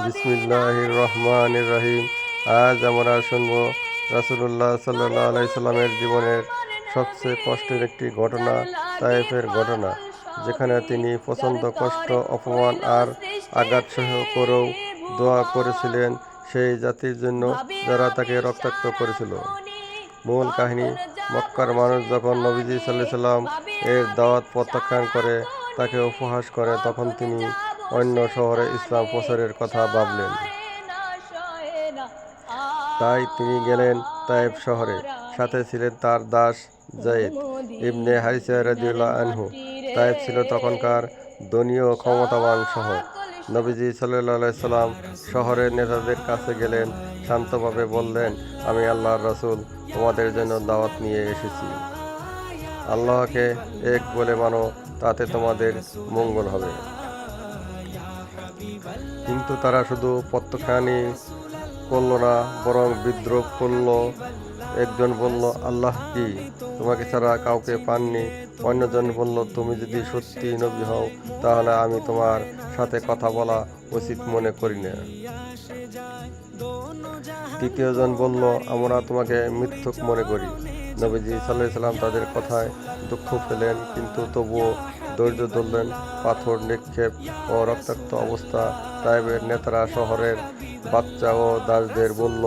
বিসমিল্লাহির রহমানির রহিম। আজ আমরা শুনব রাসূলুল্লাহ সাল্লাল্লাহু আলাইহি সাল্লামের জীবনের সবচেয়ে কষ্টের একটি ঘটনা, তায়েফের ঘটনা, যেখানে তিনি প্রচণ্ড কষ্ট, অপমান আর আঘাত সহ্য করেও দোয়া করেছিলেন সেই জাতির জন্য যারা তাকে রক্তাক্ত করেছিল। মূল কাহিনী: মক্কার মানুষ যখন নবীজি সাল্লাল্লাহু আলাইহি সাল্লাম এর দাওয়াত প্রত্যাখ্যান করে, তাকে উপহাস করে, তখন তিনি অন্য শহরে ইসলাম প্রচারের কথা ভাবলেন। তাই তিনি গেলেন তায়েফ শহরে। সাথে ছিলেন তার দাস যায়েদ ইবনে হারিসা রাদিয়াল্লাহু আনহু। তায়েফ ছিল তখনকার ধনী ও ক্ষমতাবান শহর। নবীজি সাল্লাল্লাহু আলাইহি সাল্লাম শহরের নেতাদের কাছে গেলেন, শান্তভাবে বললেন, আমি আল্লাহর রাসূল, তোমাদের জন্য দাওয়াত নিয়ে এসেছি। আল্লাহকে এক বলে মানো, তাতে তোমাদের মঙ্গল হবে। কিন্তু তারা শুধু প্রত্যাখ্যানই করল না, বরং বিদ্রোহ করল। একজন বলল, আল্লাহ কি? তোমাকে ছাড়া কাউকে পাননি। অন্যজন বলল, তুমি যদি সত্যি নবী হও, তাহলে আমি তোমার সাথে কথা বলা উচিত মনে করি না। তৃতীয়জন বলল, আমরা তোমাকে মিথ্যুক মনে করি। নবীজি সাল্লাল্লাহু আলাইহি সাল্লাম তাদের কথায় দুঃখ পেলেন, কিন্তু তবুও ধৈর্য ধরলেন। পাথর নিক্ষেপ ও রক্তাক্ত অবস্থা। তায়েফের নেতারা শহরের বাচ্চা ও দাসদের বলল,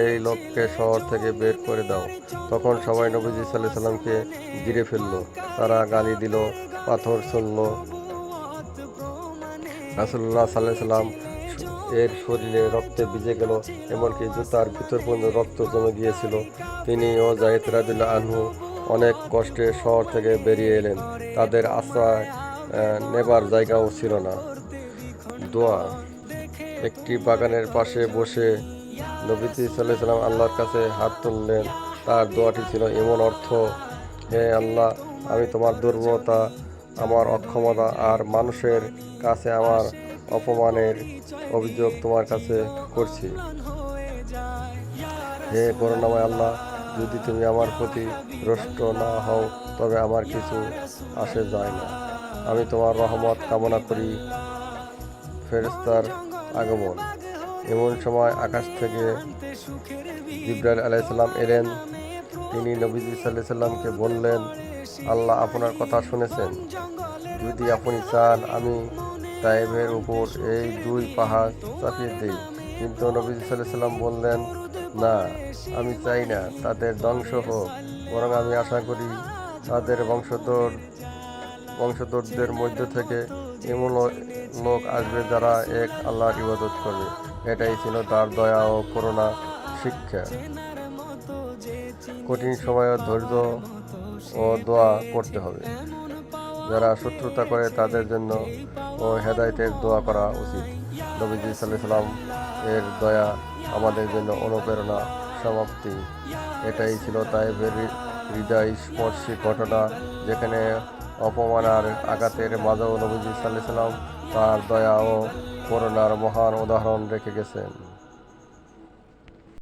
এই লোককে শহর থেকে বের করে দাও। তখন সবাই নবীজি সাল্লাল্লাহু আলাইহি সাল্লামকে ঘিরে ফেলল। তারা গালি দিল, পাথর ছুঁড়ল। রাসূলুল্লাহ সাল্লাল্লাহু আলাইহি সাল্লাম এর শরীরে রক্তে ভিজে গেল, এমনকি জুতার ভিতর পর্যন্ত রক্ত জমে গিয়েছিল। তিনি ও যায়েদ রাদিয়াল্লাহু আনহু অনেক কষ্টে শহর থেকে বেরিয়ে এলেন। তাদের আশ্রয় নেবার জায়গাও ছিল না। দোয়া: একটি বাগানের পাশে বসে নবীজি সাল্লাল্লাহু আলাইহি সাল্লাম আল্লাহর কাছে হাত তুললেন। তার দোয়াটি ছিল এমন অর্থ, হে আল্লাহ, আমি তোমার দুর্বলতা, আমার অক্ষমতা আর মানুষের কাছে আমার অপমানের অভিযোগ তোমার কাছে করছি। হে করুণাময় আল্লাহ, যদি তুমি আমার প্রতি রুষ্ট না হও, তবে আমার কিছু আসে যায় না। আমি তোমার রহমত কামনা করি। ফেরেশতার আগমন। এমন সময় আকাশ থেকে জিবরাইল আলাইহিস সালাম এলেন। তিনি নবীজি সাল্লাল্লাহু আলাইহি সাল্লামকে বললেন, আল্লাহ আপনার কথা শুনেছেন। যদি আপনি চান, আমি তায়েফের উপর এই দুই পাহাড় চাপিয়ে দেই। কিন্তু নবীজি সাল্লাল্লাহু আলাইহি সাল্লাম বললেন, না, আমি চাই না তাদের ধ্বংস হোক, বরং আমি আশা করি তাদের বংশধরদের মধ্য থেকে এমন লোক আসবে যারা এক আল্লাহর ইবাদত করবে। এটাই ছিল তার দয়া ও করুণা শিক্ষা। কঠিন সময়ে ধৈর্য ও দোয়া করতে হবে। যারা শত্রুতা করে তাদের জন্য ও হেদায়েতের দোয়া করা উচিত। নবীজি সাল্লাল্লাহু আলাইহি সাল্লাম এর দয়া আমাদের জন্য অনুপ্রেরণা। সমাপ্তি: এটাই ছিল তায়েফের হৃদয়স্পর্শী ঘটনা, যেখানে অপমান আর আঘাতের মাঝেও নবীজি সাল্লাল্লাহু আলাইহি সাল্লাম তার দয়া ও করুণার মহান উদাহরণ রেখে গেছেন।